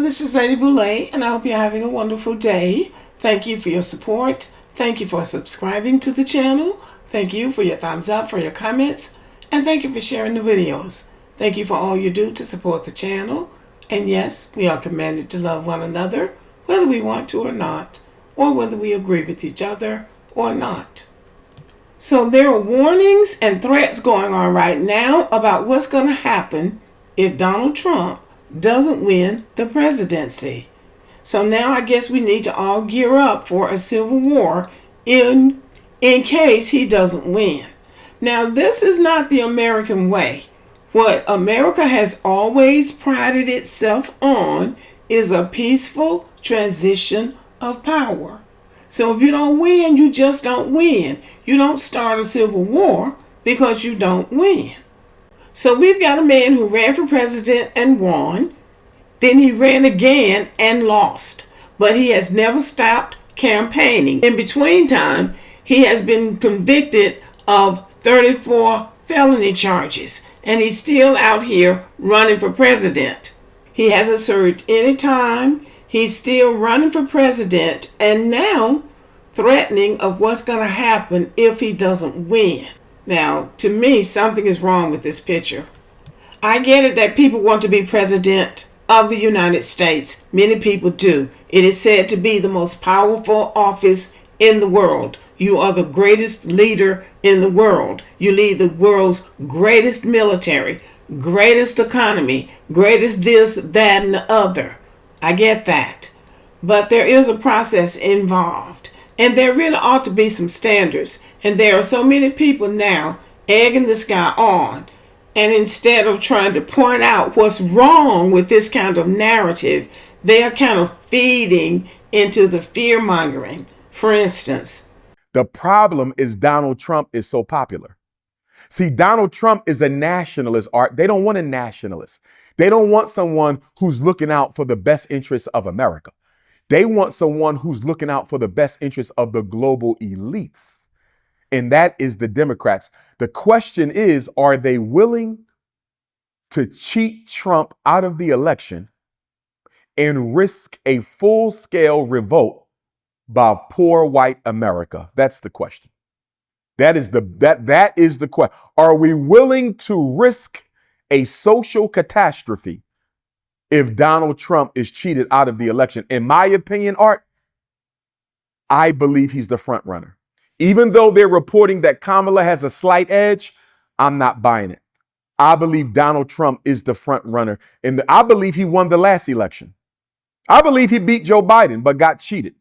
this is Lady Boulay, and I hope you're having a wonderful day. Thank you for your support. Thank you for subscribing to the channel. Thank you for your thumbs up, for your comments, and thank you for sharing the videos. Thank you for all you do to support the channel. And yes, we are commanded to love one another, whether we want to or not, or whether we agree with each other or not. So there are warnings and threats going on right now about what's going to happen if Donald Trump doesn't win the presidency. So now I guess we need to all gear up for a civil war in case he doesn't win. Now, this is not the American way. What America has always prided itself on is a peaceful transition of power. So if you don't win, you just don't win. You don't start a civil war because you don't win. So we've got a man who ran for president and won. Then he ran again and lost. But he has never stopped campaigning. In between time, he has been convicted of 34 felony charges. And he's still out here running for president. He hasn't served any time. He's still running for president. And now threatening of what's going to happen if he doesn't win. Now, to me, something is wrong with this picture. I get it that people want to be president of the United States. Many people do. It is said to be the most powerful office in the world. You are the greatest leader in the world. You lead the world's greatest military, greatest economy, greatest this, that, and the other. I get that. But there is a process involved. And there really ought to be some standards. And there are so many people now egging this guy on. And instead of trying to point out what's wrong with this kind of narrative, they are kind of feeding into the fear mongering. For instance, the problem is Donald Trump is so popular. See, Donald Trump is a nationalist, Art. They don't want a nationalist. They don't want someone who's looking out for the best interests of America. They want someone who's looking out for the best interests of the global elites. And that is the Democrats. The question is, are they willing to cheat Trump out of the election and risk a full-scale revolt by poor white America? That's the question. That is the question. Are we willing to risk a social catastrophe if Donald Trump is cheated out of the election? In my opinion, Art, I believe he's the front runner. Even though they're reporting that Kamala has a slight edge, I'm not buying it. I believe Donald Trump is the front runner. And I believe he won the last election. I believe he beat Joe Biden, but got cheated.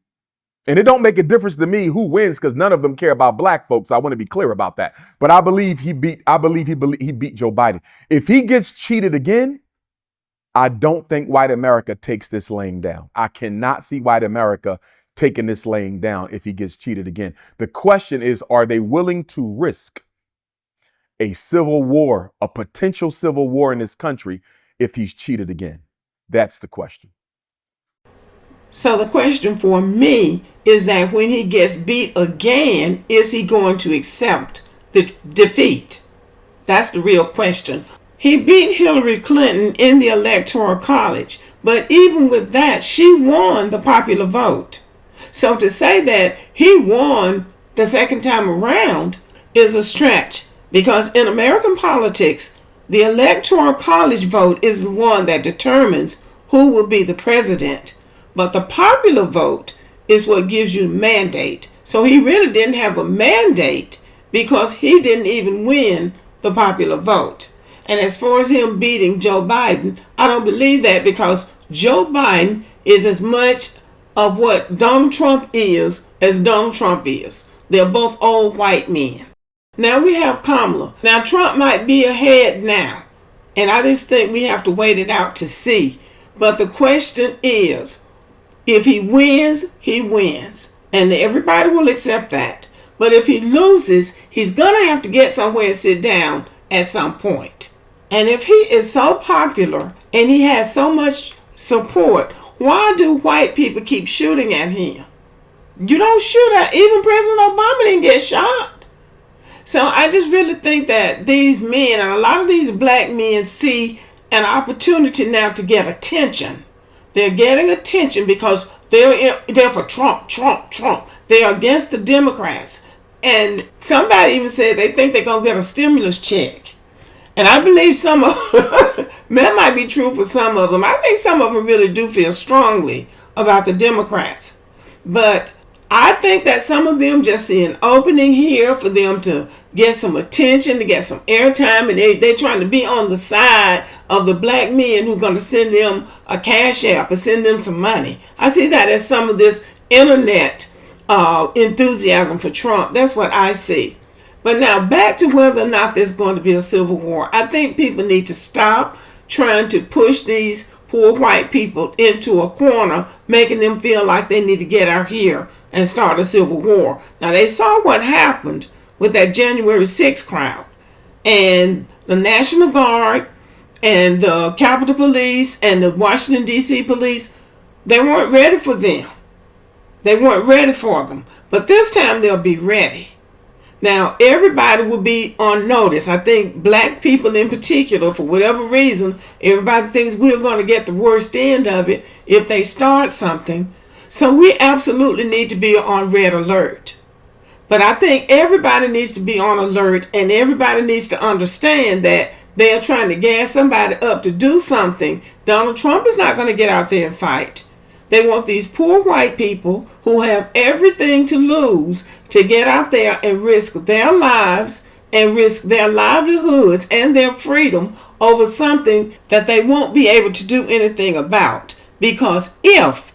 And it don't make a difference to me who wins because none of them care about black folks. I want to be clear about that. But I believe he beat Joe Biden. If he gets cheated again, I don't think white America takes this laying down. I cannot see white America taking this laying down if he gets cheated again. The question is, are they willing to risk a civil war, a potential civil war in this country if he's cheated again? That's the question. So the question for me is that when he gets beat again, is he going to accept the defeat? That's the real question. He beat Hillary Clinton in the Electoral College, but even with that, she won the popular vote. So to say that he won the second time around is a stretch, because in American politics, the Electoral College vote is the one that determines who will be the president. But the popular vote is what gives you a mandate. So he really didn't have a mandate because he didn't even win the popular vote. And as far as him beating Joe Biden, I don't believe that, because Joe Biden is as much of what Donald Trump is as Donald Trump is. They're both old white men. Now we have Kamala. Now Trump might be ahead now, and I just think we have to wait it out to see. But the question is, if he wins, he wins. And everybody will accept that. But if he loses, he's going to have to get somewhere and sit down at some point. And if he is so popular and he has so much support, why do white people keep shooting at him? You don't shoot at, even President Obama didn't get shot. So I just really think that these men, and a lot of these black men, see an opportunity now to get attention. They're getting attention because they're for Trump, Trump, Trump. They're against the Democrats. And somebody even said they think they're going to get a stimulus check. And I believe some of that might be true for some of them. I think some of them really do feel strongly about the Democrats. But I think that some of them just see an opening here for them to get some attention, to get some airtime, and they're trying to be on the side of the black men who are going to send them a cash app or send them some money. I see that as some of this internet enthusiasm for Trump. That's what I see. But now back to whether or not there's going to be a civil war. I think people need to stop trying to push these poor white people into a corner, making them feel like they need to get out here and start a civil war. Now they saw what happened with that January 6th crowd, and the National Guard and the Capitol Police and the Washington D.C. police. They weren't ready for them. They weren't ready for them. But this time they'll be ready. Now, everybody will be on notice. I think black people in particular, for whatever reason, everybody thinks we're going to get the worst end of it if they start something. So we absolutely need to be on red alert. But I think everybody needs to be on alert, and everybody needs to understand that they are trying to gas somebody up to do something. Donald Trump is not going to get out there and fight. They want these poor white people who have everything to lose to get out there and risk their lives and risk their livelihoods and their freedom over something that they won't be able to do anything about. Because if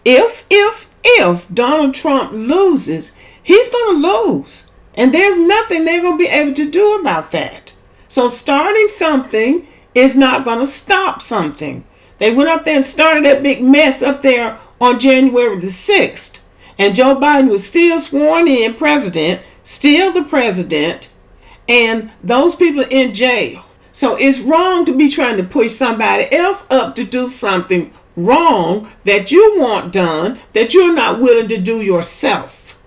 Donald Trump loses, he's going to lose. And there's nothing they're going to be able to do about that. So starting something is not going to stop something. They went up there and started that big mess up there on January the 6th. And Joe Biden was still sworn in president, still the president, and those people in jail. So it's wrong to be trying to push somebody else up to do something wrong that you want done that you're not willing to do yourself.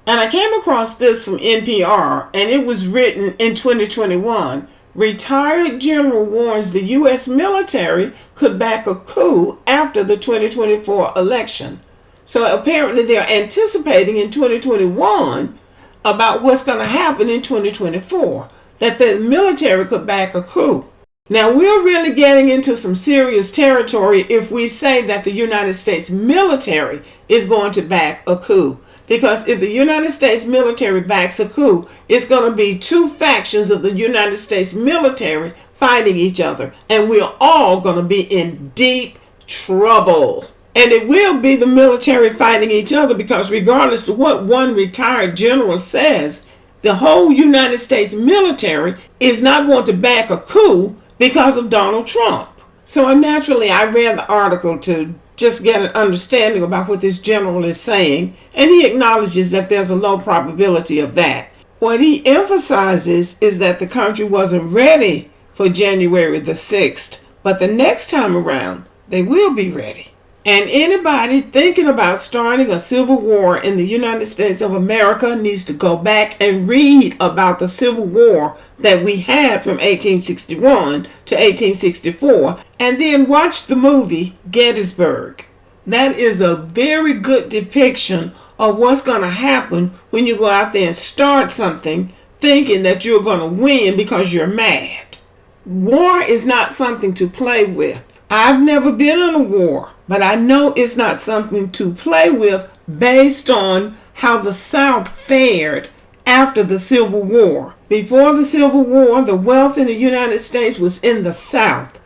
And I came across this from NPR, and it was written in 2021. Retired general warns the U.S. military could back a coup after the 2024 election. So apparently they're anticipating in 2021 about what's going to happen in 2024, that the military could back a coup. Now we're really getting into some serious territory if we say that the United States military is going to back a coup. Because if the United States military backs a coup, it's going to be two factions of the United States military fighting each other. And we're all going to be in deep trouble. And it will be the military fighting each other because regardless of what one retired general says, the whole United States military is not going to back a coup because of Donald Trump. So naturally, I read the article to just get an understanding about what this general is saying, and he acknowledges that there's a low probability of that. What he emphasizes is that the country wasn't ready for January the 6th, but the next time around, they will be ready. And anybody thinking about starting a civil war in the United States of America needs to go back and read about the Civil War that we had from 1861 to 1864, and then watch the movie Gettysburg. That is a very good depiction of what's going to happen when you go out there and start something thinking that you're going to win because you're mad. War is not something to play with. I've never been in a war, but I know it's not something to play with based on how the South fared after the Civil War. Before the Civil War, the wealth in the United States was in the South.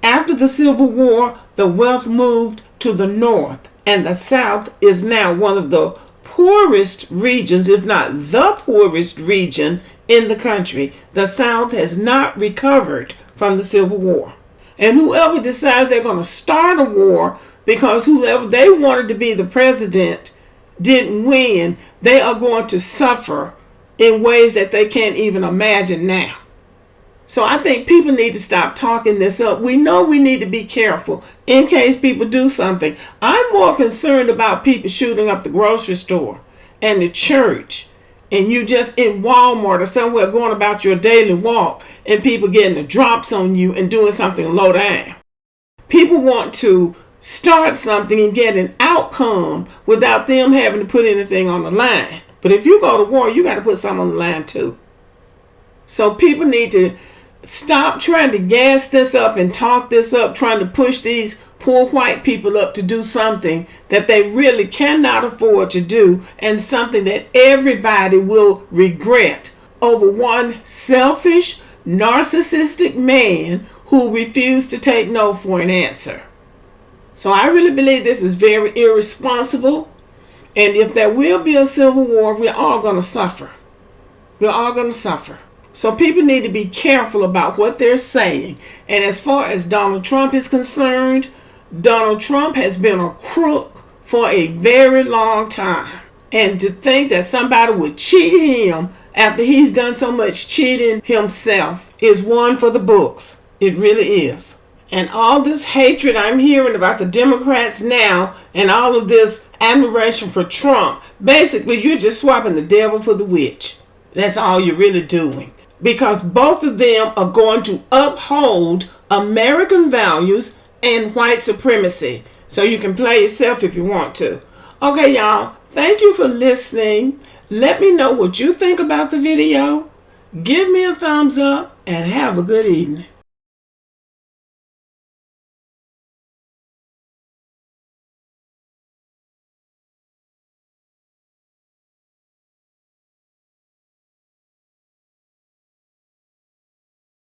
After the Civil War, the wealth moved to the North, and the South is now one of the poorest regions, if not the poorest region in the country. The South has not recovered from the Civil War. And whoever decides they're going to start a war because whoever they wanted to be the president didn't win, they are going to suffer in ways that they can't even imagine now. So I think people need to stop talking this up. We know we need to be careful in case people do something. I'm more concerned about people shooting up the grocery store and the church, and you just in Walmart or somewhere going about your daily walk and people getting the drops on you and doing something low down. People want to start something and get an outcome without them having to put anything on the line. But if you go to war, you got to put something on the line too. So people need to stop trying to gas this up and talk this up, trying to push these poor white people up to do something that they really cannot afford to do, and something that everybody will regret over one selfish, narcissistic man who refused to take no for an answer. So I really believe this is very irresponsible. And if there will be a civil war, we're all going to suffer. We're all going to suffer. So people need to be careful about what they're saying. And as far as Donald Trump is concerned, Donald Trump has been a crook for a very long time. And to think that somebody would cheat him after he's done so much cheating himself is one for the books. It really is. And all this hatred I'm hearing about the Democrats now, and all of this admiration for Trump, basically you're just swapping the devil for the witch. That's all you're really doing. Because both of them are going to uphold American values and white supremacy. So you can play yourself if you want to. Okay, y'all. Thank you for listening. Let me know what you think about the video. Give me a thumbs up and have a good evening.